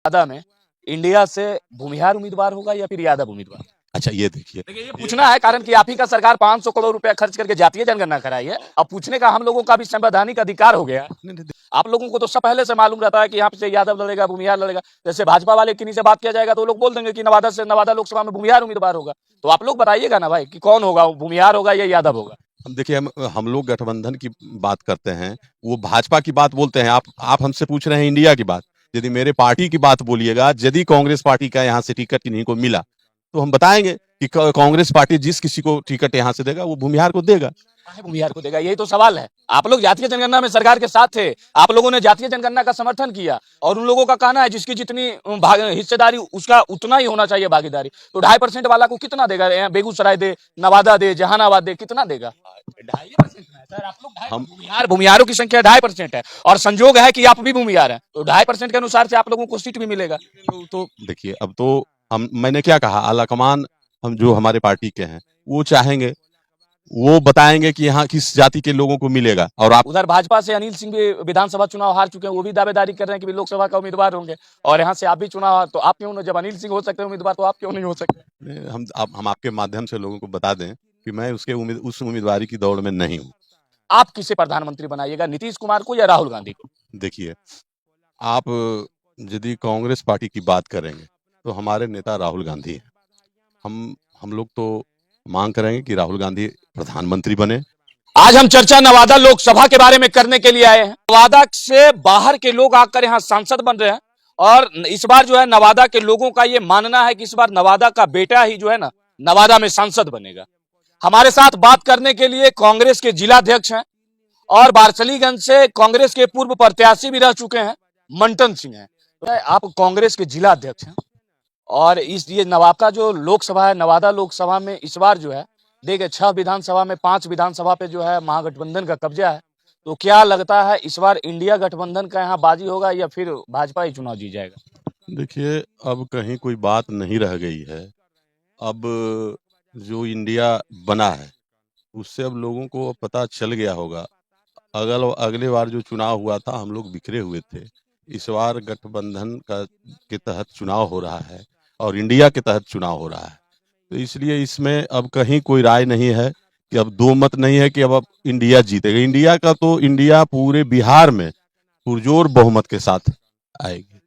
नवादा में इंडिया से भूमिहार उम्मीदवार होगा या फिर यादव उम्मीदवार? अच्छा ये देखिए, देखिए ये पूछना है कारण कि आप ही का सरकार 500 करोड़ रुपया खर्च करके जातीय जनगणना कराई है। अब पूछने का हम लोगों का भी संवैधानिक अधिकार हो गया है। नहीं, नहीं, आप लोगों को तो सब पहले से मालूम रहता है कि यहाँ से यादव लड़ेगा, भूमिहार लड़ेगा। जैसे भाजपा वाले किन्हीं से बात किया जाएगा तो वो लोग बोल देंगे कि नवादा लोकसभा में भूमिहार उम्मीदवार होगा। तो आप लोग बताइएगा ना भाई कि कौन होगा, भूमिहार होगा या यादव होगा? हम देखिए, हम लोग गठबंधन की बात करते हैं, वो भाजपा की बात बोलते हैं। आप हमसे पूछ रहे हैं इंडिया की बात। यदि मेरे पार्टी की बात बोलिएगा, यदि कांग्रेस पार्टी का यहाँ से टिकट किन्हीं को मिला तो हम बताएंगे कि कांग्रेस पार्टी जिस किसी को टिकट यहाँ से देगा वो भूमिहार को देगा। भूमिहार को देगा, यही तो सवाल है। आप लोग जातीय जनगणना में सरकार के साथ थे, आप लोगों ने जातीय जनगणना का समर्थन किया और उन लोगों का कहना है जिसकी जितनी हिस्सेदारी उसका उतना ही होना चाहिए भागीदारी। तो 2.5% वाला को कितना देगा? यहाँ बेगूसराय दे, नवादा दे, जहानाबाद दे, कितना देगा? 2.5% है सर। आप लोग भूमिहारों की संख्या 2.5% है और संजोग है कि आप भी भूमिहार हैं, तो 2.5% के अनुसार से आप लोगों को सीट भी मिलेगा। तो देखिए, अब तो मैंने क्या कहा, आलाकमान हम जो हमारे पार्टी के हैं वो चाहेंगे, वो बताएंगे कि यहाँ किस जाति के लोगों को मिलेगा। और आप उधर भाजपा से अनिल सिंह भी विधानसभा चुनाव हार चुके हैं, वो भी दावेदारी कर रहे हैं कि लोकसभा का उम्मीदवार होंगे। और यहाँ से आप भी चुनाव, तो आप क्यों, जब अनिल सिंह हो सकते हैं उम्मीदवार, तो आप क्यों नहीं हो सकते? हम आपके माध्यम से लोगों को बता दें कि मैं उस उम्मीदवारी की दौड़ में नहीं हूँ। आप किसे प्रधानमंत्री बनाइएगा, नीतीश कुमार को या राहुल गांधी को? देखिए, आप यदि कांग्रेस पार्टी की बात करेंगे तो हमारे नेता राहुल गांधी हैं। हम लोग तो मांग करेंगे कि राहुल गांधी प्रधानमंत्री बने। आज हम चर्चा नवादा लोकसभा के बारे में करने के लिए आए हैं। नवादा से बाहर के लोग आकर यहाँ सांसद बन रहे हैं और इस बार जो है नवादा के लोगों का ये मानना है कि इस बार नवादा का बेटा ही जो है ना नवादा में सांसद बनेगा। हमारे साथ बात करने के लिए कांग्रेस के जिलाध्यक्ष हैं और बारसलीगंज से कांग्रेस के पूर्व प्रत्याशी भी रह चुके हैं, मंटन सिंह हैं। आप कांग्रेस के जिलाध्यक्ष हैं और ये नवादा जो लोकसभा है, नवादा लोकसभा में इस बार जो है देखिए 6 विधानसभा में 5 विधानसभा पे जो है महागठबंधन का कब्जा है। तो क्या लगता है इस बार इंडिया गठबंधन का यहाँ बाजी होगा या फिर भाजपा ही चुनाव जीत जाएगा? देखिए, अब कहीं कोई बात नहीं रह गई है। अब जो इंडिया बना है उससे अब लोगों को पता चल गया होगा। अगले बार जो चुनाव हुआ था हम लोग बिखरे हुए थे। इस बार गठबंधन के तहत चुनाव हो रहा है और इंडिया के तहत चुनाव हो रहा है। तो इसलिए इसमें अब कहीं कोई राय नहीं है कि अब दो मत नहीं है कि अब इंडिया जीतेगा। इंडिया का तो इंडिया पूरे बिहार में पुरजोर बहुमत के साथ आएगी।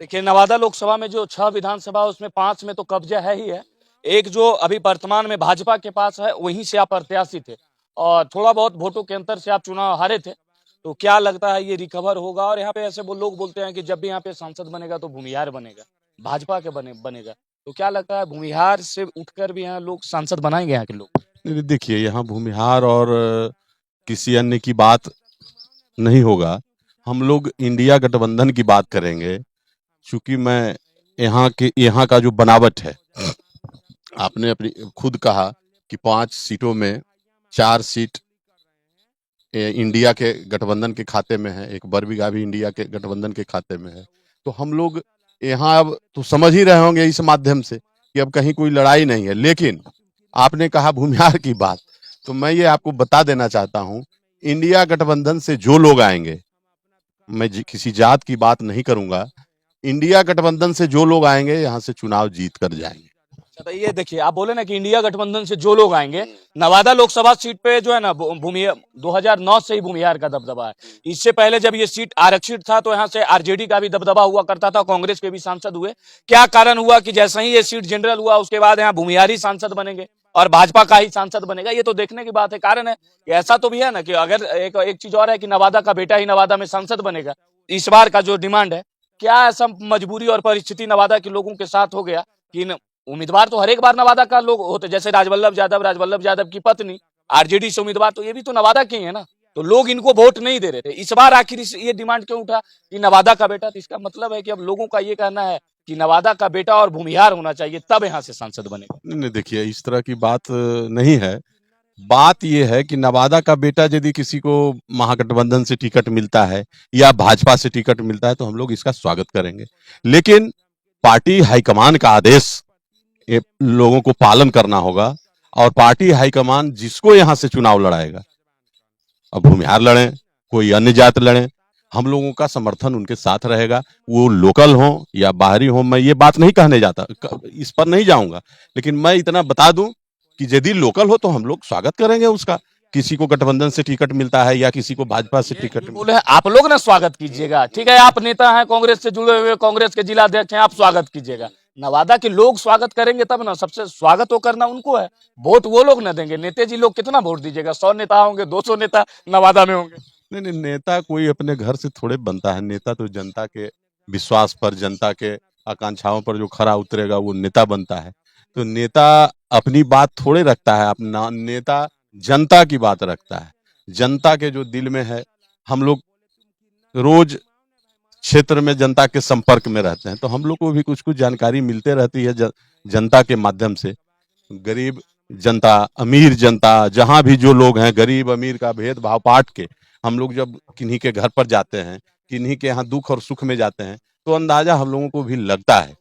देखिए नवादा लोकसभा में जो 6 विधानसभा उसमें 5 में तो कब्जा है ही है। एक जो अभी वर्तमान में भाजपा के पास है वहीं से आप प्रत्याशी थे और थोड़ा बहुत वोटों के अंतर से आप चुनाव हारे थे। तो क्या लगता है ये रिकवर होगा? और यहाँ पे ऐसे वो लोग बोलते हैं कि जब भी यहाँ पे सांसद बनेगा तो भूमिहार बनेगा, भाजपा के बनेगा। तो क्या लगता है भूमिहार से उठकर भी यहाँ लोग सांसद बनाएंगे यहाँ के लोग? देखिए, यहाँ भूमिहार और किसी अन्य की बात नहीं होगा। हम लोग इंडिया गठबंधन की बात करेंगे। चूंकि मैं यहाँ का जो बनावट है, आपने अपनी खुद कहा कि 5 सीटों में 4 सीट इंडिया के गठबंधन के खाते में है, एक बरबीघा भी इंडिया के गठबंधन के खाते में है। तो हम लोग यहाँ अब तो समझ ही रहे होंगे इस माध्यम से कि अब कहीं कोई लड़ाई नहीं है। लेकिन आपने कहा भूमिहार की बात, तो मैं ये आपको बता देना चाहता हूँ, इंडिया गठबंधन से जो लोग आएंगे, मैं किसी जात की बात नहीं करूंगा, इंडिया गठबंधन से जो लोग आएंगे यहाँ से चुनाव जीत कर जाएंगे। तो ये देखिए आप बोले ना कि इंडिया गठबंधन से जो लोग आएंगे, नवादा लोकसभा सीट पे जो है ना 2009 से ही भूमिहार का दबदबा है। इससे पहले जब ये सीट आरक्षित था तो यहाँ से आरजेडी का भी दबदबा हुआ करता था, कांग्रेस के भी सांसद हुए। क्या कारण हुआ कि जैसे ही ये सीट जनरल हुआ उसके बाद यहाँ भूमिहारी सांसद बनेंगे और भाजपा का ही सांसद बनेगा? ये तो देखने की बात है। कारण है कि ऐसा तो भी है ना कि अगर एक चीज और है कि नवादा का बेटा ही नवादा में सांसद बनेगा। इस बार का जो डिमांड है, क्या ऐसा मजबूरी और परिस्थिति नवादा के लोगों के साथ हो गया कि उम्मीदवार तो हर एक बार नवादा का लोग होते, जैसे राजवल्लभ यादव की पत्नी आरजेडी से उम्मीदवार तो ये भी तो नवादा के ही है ना, तो लोग इनको वोट नहीं दे रहे थे। इस बार आखिर ये डिमांड क्यों उठा कि नवादा का बेटा? तो इसका मतलब है कि अब लोगों का ये कहना है कि नवादा का बेटा और भूमिहार होना चाहिए तब यहाँ से सांसद बनेगा। नहीं, देखिए, इस तरह की बात नहीं है। बात यह है कि नवादा का बेटा यदि किसी को महागठबंधन से टिकट मिलता है या भाजपा से टिकट मिलता है तो हम लोग इसका स्वागत करेंगे। लेकिन पार्टी हाईकमान का आदेश लोगों को पालन करना होगा और पार्टी हाईकमान जिसको यहाँ से चुनाव लड़ाएगा, अब भूमिहार लड़े, कोई अन्य जात लड़े, हम लोगों का समर्थन उनके साथ रहेगा, वो लोकल हो या बाहरी हो। मैं ये बात नहीं कहने जाता, इस पर नहीं जाऊंगा, लेकिन मैं इतना बता दूं कि यदि लोकल हो तो हम लोग स्वागत करेंगे उसका। किसी को गठबंधन से टिकट मिलता है या किसी को भाजपा से टिकट बोले हैं, आप लोग ना स्वागत कीजिएगा, ठीक है, आप नेता हैं, कांग्रेस से जुड़े हुए, कांग्रेस के जिला अध्यक्ष हैं, आप स्वागत कीजिएगा। नवादा के लोग स्वागत करेंगे तब ना, सबसे स्वागत तो करना उनको है। वोट वो लोग ना देंगे, नेता जी लोग कितना वोट दीजिएगा? 100 नेता होंगे, 200 नेता नवादा में होंगे। नहीं नहीं, नेता कोई अपने घर से थोड़े बनता है। नेता तो जनता के विश्वास पर, जनता के आकांक्षाओं पर जो खरा उतरेगा वो नेता बनता है। तो नेता अपनी बात थोड़े रखता है, अपना नेता जनता की बात रखता है। जनता के जो दिल में है, हम लोग रोज क्षेत्र में जनता के संपर्क में रहते हैं, तो हम लोग को भी कुछ कुछ जानकारी मिलते रहती है जनता के माध्यम से। गरीब जनता, अमीर जनता, जहां भी जो लोग हैं, गरीब अमीर का भेदभाव पाट के हम लोग जब किन्हीं के घर पर जाते हैं, किन्हीं के यहाँ दुख और सुख में जाते हैं, तो अंदाजा हम लोगों को भी लगता है।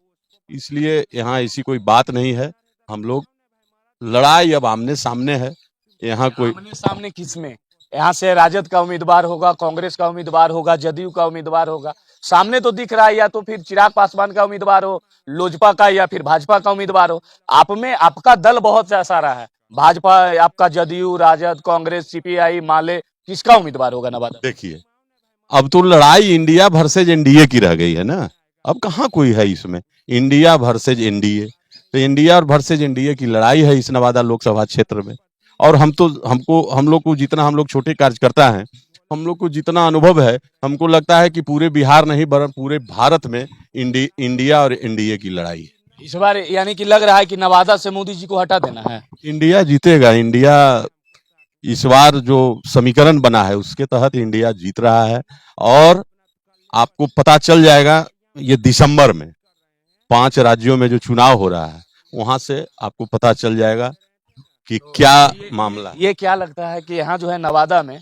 इसलिए यहाँ ऐसी कोई बात नहीं है। हम लोग लड़ाई अब आमने सामने है। यहाँ कोई आमने सामने किसमें? यहाँ से राजद का उम्मीदवार होगा, कांग्रेस का उम्मीदवार होगा, जदयू का उम्मीदवार होगा। सामने तो दिख रहा है, या तो फिर चिराग पासवान का उम्मीदवार हो, लोजपा का, या फिर भाजपा का उम्मीदवार हो। आप में आपका दल बहुत सारा है, भाजपा, आपका जदयू, राजद, कांग्रेस, सीपीआई, माले, किसका उम्मीदवार होगा नवादा? देखिए, अब तो लड़ाई इंडिया वर्सेज एनडीए की रह गई है ना। अब कहाँ कोई है इसमें, इंडिया वर्सेज एनडीए। तो इंडिया और वर्सेज एनडीए की लड़ाई है इस नवादा लोकसभा क्षेत्र में। और हम लोग को जितना, हम लोग छोटे कार्यकर्ता हैं, हम लोग को जितना अनुभव है, हमको लगता है कि पूरे बिहार नहीं बल्कि पूरे भारत में इंडिया और एनडीए की लड़ाई है। इस बार यानी कि लग रहा है कि नवादा से मोदी जी को हटा देना है। इंडिया जीतेगा। इंडिया इस बार जो समीकरण बना है उसके तहत इंडिया जीत रहा है। और आपको पता चल जाएगा ये दिसंबर में 5 राज्यों में जो चुनाव हो रहा है, वहां से आपको पता चल जाएगा कि क्या मामला है। ये क्या लगता है कि यहाँ जो है नवादा में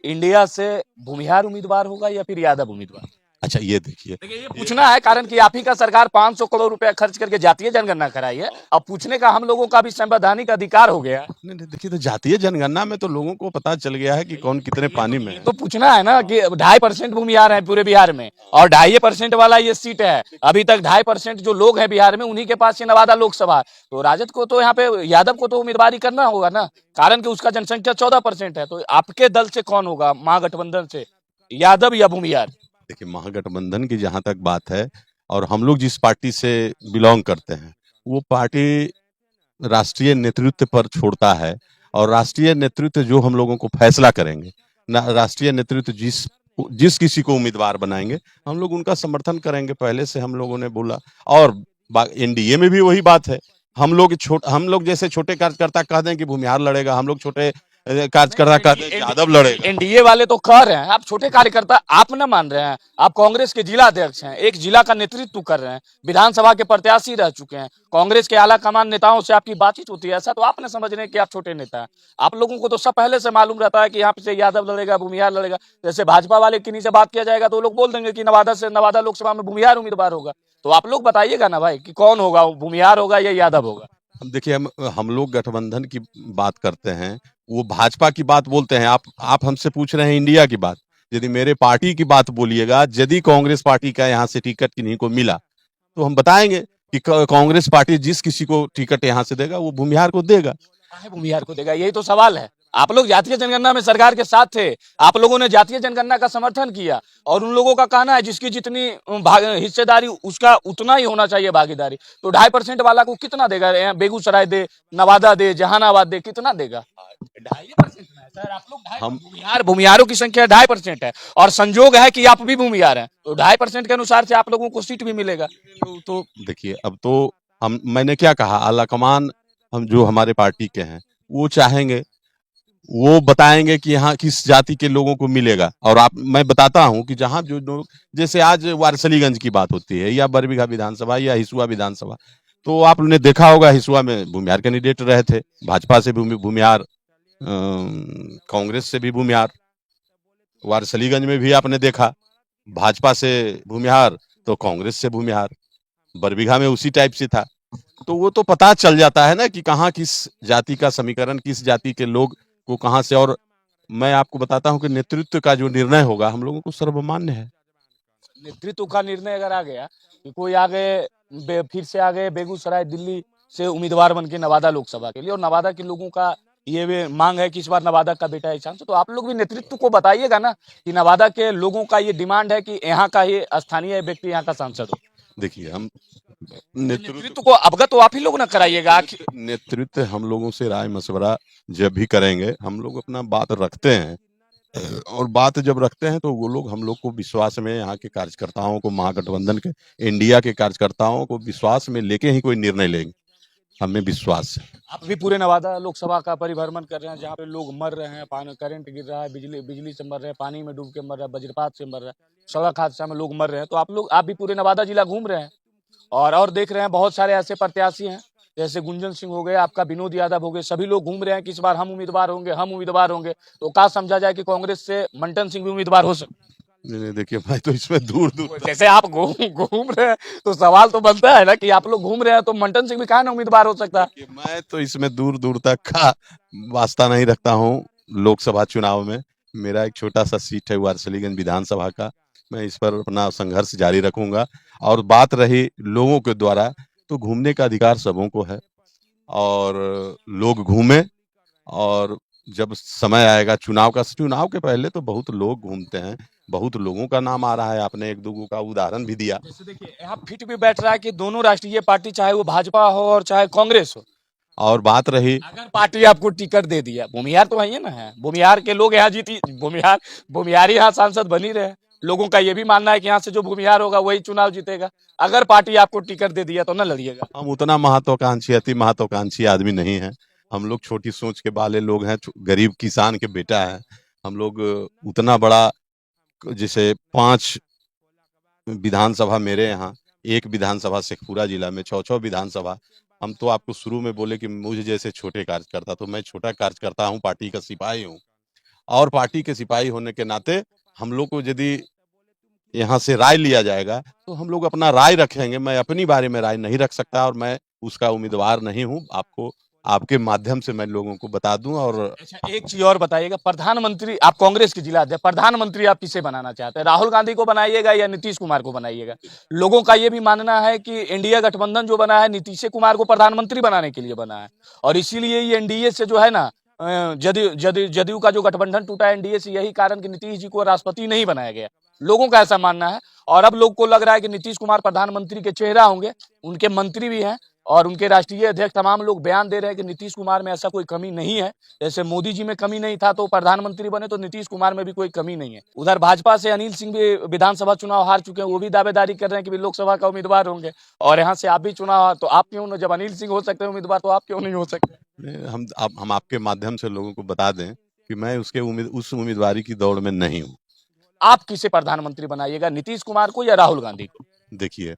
इंडिया से भूमिहार उम्मीदवार होगा या फिर यादव उम्मीदवार? अच्छा, ये देखिए, देखिए, ये पूछना है, कारण कि आप ही का सरकार 500 करोड़ रुपया खर्च करके जातीय जनगणना कराई है। अब पूछने का हम लोगों का भी संवैधानिक अधिकार हो गया है। नहीं नहीं, देखिए, तो जातीय जनगणना में तो लोगों को पता चल गया है कि कौन कितने पानी में है। तो पूछना है ना कि 2.5% भूमिहार है पूरे बिहार में, और 2.5% वाला ये सीट है। अभी तक 2.5% जो लोग हैं बिहार में, उन्हीं के पास ये नवादा लोकसभा। तो राजद को तो यहाँ पे, यादव को तो उम्मीदवारी करना होगा ना, कारण कि उसका जनसंख्या 14% है। तो आपके दल से कौन होगा, महागठबंधन से, यादव या भूमिहार? देखिए, महागठबंधन की जहां तक बात है, और हम लोग जिस पार्टी से बिलोंग करते हैं, वो पार्टी राष्ट्रीय नेतृत्व पर छोड़ता है। और राष्ट्रीय नेतृत्व जो हम लोगों को फैसला करेंगे, राष्ट्रीय नेतृत्व जिस जिस किसी को उम्मीदवार बनाएंगे, हम लोग उनका समर्थन करेंगे। पहले से हम लोगों ने बोला। और एनडीए में भी वही बात है। हम लोग जैसे छोटे कार्यकर्ता कह दें कि भूमिहार लड़ेगा, हम लोग छोटे कार्यकर्ता कह दें कि यादव लड़ेगा। एनडीए वाले तो कह रहे हैं, आप छोटे कार्यकर्ता आप न मान रहे हैं। आप कांग्रेस के जिला अध्यक्ष हैं, एक जिला का नेतृत्व कर रहे हैं, विधानसभा के प्रत्याशी रह चुके हैं, कांग्रेस के आला कमान नेताओं से आपकी बातचीत होती है। ऐसा तो आप न समझ रहे हैं कि आप छोटे नेता हैं। आप लोगों को तो सब पहले से मालूम रहता है कि यहाँ से यादव लड़ेगा, भूमिहार लड़ेगा। जैसे भाजपा वाले किन्हीं से बात किया जाएगा तो वो लोग बोल देंगे कि नवादा लोकसभा में भूमिहार उम्मीदवार होगा। तो आप लोग बताइएगा ना भाई कि कौन होगा, भूमिहार होगा या यादव होगा? हम देखिए, हम लोग गठबंधन की बात करते हैं, वो भाजपा की बात बोलते हैं। आप हमसे पूछ रहे हैं इंडिया की बात। यदि मेरे पार्टी की बात बोलिएगा, यदि कांग्रेस पार्टी का यहाँ से टिकट किन्हीं को मिला, तो हम बताएंगे कि कांग्रेस पार्टी जिस किसी को टिकट यहाँ से देगा वो भूमिहार को देगा। काहे भूमिहार को देगा? यही तो सवाल है। आप लोग जातीय जनगणना में सरकार के साथ थे, आप लोगों ने जातीय जनगणना का समर्थन किया, और उन लोगों का कहना है जिसकी जितनी हिस्सेदारी उसका उतना ही होना चाहिए भागीदारी। तो 2.5% वाला को कितना देगा? बेगूसराय दे, नवादा दे, जहानाबाद दे, कितना देगा? 2.5% है सर। आप लोग भूमिहारों की संख्या 2.5% है, और संजोग है कि आप भी भूमिहार हैं, तो 2.5% के अनुसार से आप लोगों को सीट भी मिलेगा। तो देखिए, अब तो मैंने क्या कहा, आला कमान हम जो हमारे पार्टी के हैं वो चाहेंगे, वो बताएंगे कि यहाँ किस जाति के लोगों को मिलेगा। और मैं बताता हूँ कि जहाँ जो लोग, जैसे आज वारसलीगंज की बात होती है, या बरबीघा विधानसभा या हिसुआ विधानसभा, तो आपने देखा होगा हिसुआ में भूमिहार कैंडिडेट रहे थे, भाजपा से भी भूमिहार, कांग्रेस से भी भूमिहार। वारसलीगंज में भी आपने देखा, भाजपा से भूमिहार तो कांग्रेस से भूमिहार। बरबीघा में उसी टाइप से था। तो वो तो पता चल जाता है ना कि कहाँ किस जाति का समीकरण, किस जाति के लोग को कहाँ से। और मैं आपको बताता हूं कि नेतृत्व का जो निर्णय होगा हम लोगों को सर्वमान्य है। नेतृत्व का निर्णय अगर आ गया कि कोई आगे फिर से आ गए बेगूसराय दिल्ली से उम्मीदवार बन के नवादा लोकसभा के लिए, और नवादा के लोगों का ये भी मांग है कि इस बार नवादा का बेटा है चांस, तो आप लोग भी नेतृत्व को बताइएगा ना कि नवादा के लोगों का ये डिमांड है कि यहाँ का ही स्थानीय व्यक्ति यहाँ का सांसद हो। देखिए, हम नेतृत्व नेतृत्व को अवगत तो आप ही लोग ना कराइएगा। नेतृत्व हम लोगों से राय मशवरा जब भी करेंगे, हम लोग अपना बात रखते हैं, और बात जब रखते हैं तो वो लोग हम लोग को विश्वास में, यहाँ के कार्यकर्ताओं को, महागठबंधन के, इंडिया के कार्यकर्ताओं को विश्वास में लेके ही कोई निर्णय लेंगे, हमें विश्वास है। आप भी पूरे नवादा लोकसभा का परिभ्रमण कर रहे हैं, जहाँ पे लोग मर रहे हैं, पानी करंट गिर रहा है, बिजली से मर रहे हैं, पानी में डूब के मर रहे हैं, वज्रपात से मर रहे हैं, सड़क हादसा में लोग मर रहे हैं, तो आप भी पूरे नवादा जिला घूम रहे हैं और देख रहे हैं बहुत सारे ऐसे प्रत्याशी हैं, जैसे गुंजन सिंह हो गए, आपका विनोद यादव हो गए, सभी लोग घूम रहे हैं कि इस बार हम उम्मीदवार होंगे, हम उम्मीदवार होंगे। तो क्या समझा जाए कि कांग्रेस से मंटन सिंह भी उम्मीदवार हो सकते? नहीं, देखिए, मैं तो इसमें दूर दूर जैसे आप घूम घूम रहे हैं तो सवाल तो बनता है ना कि आप लोग घूम रहे हैं तो मंटन सिंह भी कहा ना उम्मीदवार हो सकता है। मैं तो इसमें दूर दूर तक का वास्ता नहीं रखता हूँ। लोकसभा चुनाव में मेरा एक छोटा सा सीट है वारसलीगंज विधानसभा का, मैं इस पर अपना संघर्ष जारी रखूंगा। और बात रही लोगों के द्वारा, तो घूमने का अधिकार सबों को है, और लोग घूमे, और जब समय आएगा चुनाव के पहले तो बहुत लोग घूमते हैं, बहुत लोगों का नाम आ रहा है, आपने एक दो का उदाहरण भी दिया। जैसे देखिए यहाँ फिट भी बैठ रहा है कि दोनों राष्ट्रीय पार्टी, चाहे वो भाजपा हो और चाहे कांग्रेस हो, और बात रही, अगर पार्टी आपको टिकट दे दिया, भूमिहार तो है ना, है भूमिहार के लोग यहाँ जीती, भूमिहार यहाँ सांसद बनी रहे। लोगों का ये भी मानना है कि यहाँ से जो भूमिहार होगा वही चुनाव जीतेगा। अगर पार्टी आपको टिकट दे दिया तो न लड़िएगा। हम उतना महत्वाकांक्षी, अति महत्वाकांक्षी आदमी नहीं है, हम लोग छोटी सोच के वाले लोग हैं, गरीब किसान के बेटा है। हम लोग उतना बड़ा, जैसे 5 विधानसभा मेरे यहाँ, एक विधानसभा शेखपुरा जिला में, 6 विधानसभा। हम तो आपको शुरू में बोले कि मुझे जैसे छोटे कार्यकर्ता, तो मैं छोटा कार्यकर्ता हूँ, पार्टी का सिपाही हूँ, और पार्टी के सिपाही होने के नाते हम लोग को यदि यहाँ से राय लिया जाएगा तो हम लोग अपना राय रखेंगे। मैं अपनी बारे में राय नहीं रख सकता, और मैं उसका उम्मीदवार नहीं हूँ। आपको, आपके माध्यम से मैं लोगों को बता दूं। और अच्छा, एक चीज और बताइएगा, प्रधानमंत्री, आप कांग्रेस के जिला अध्यक्ष, प्रधानमंत्री आप किसे बनाना चाहते हैं? राहुल गांधी को बनाइएगा या नीतीश कुमार को बनाइएगा? लोगों का ये भी मानना है कि इंडिया गठबंधन जो बना है नीतीश कुमार को प्रधानमंत्री बनाने के लिए बना है, और इसीलिए ये एनडीए से जो है ना, जदयू का जो गठबंधन टूटा है एनडीए से, यही कारण कि नीतीश जी को राष्ट्रपति नहीं बनाया गया। लोगों का ऐसा मानना है, और अब लोग को लग रहा है कि नीतीश कुमार प्रधानमंत्री के चेहरा होंगे, उनके मंत्री भी हैं और उनके राष्ट्रीय अध्यक्ष तमाम लोग बयान दे रहे हैं कि नीतीश कुमार में ऐसा कोई कमी नहीं है। जैसे मोदी जी में कमी नहीं था तो प्रधानमंत्री बने, तो नीतीश कुमार में भी कोई कमी नहीं है। उधर भाजपा से अनिल सिंह भी विधानसभा चुनाव हार चुके हैं, वो भी दावेदारी कर रहे हैं कि भी लोकसभा का उम्मीदवार होंगे, और यहाँ से आप भी चुनाव, तो आप क्यों, जब अनिल सिंह हो सकते हैं उम्मीदवार, तो आप क्यों नहीं हो सकते? हम आपके माध्यम से लोगों को बता दें कि मैं उस उम्मीदवारी की दौड़ में नहीं हूँ। आप किसे प्रधानमंत्री बनाइएगा, नीतीश कुमार को या राहुल गांधी को? देखिए,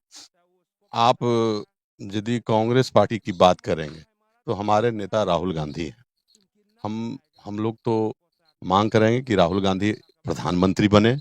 आप यदि कांग्रेस पार्टी की बात करेंगे तो हमारे नेता राहुल गांधी हैं। हम लोग तो मांग करेंगे कि राहुल गांधी प्रधानमंत्री बने,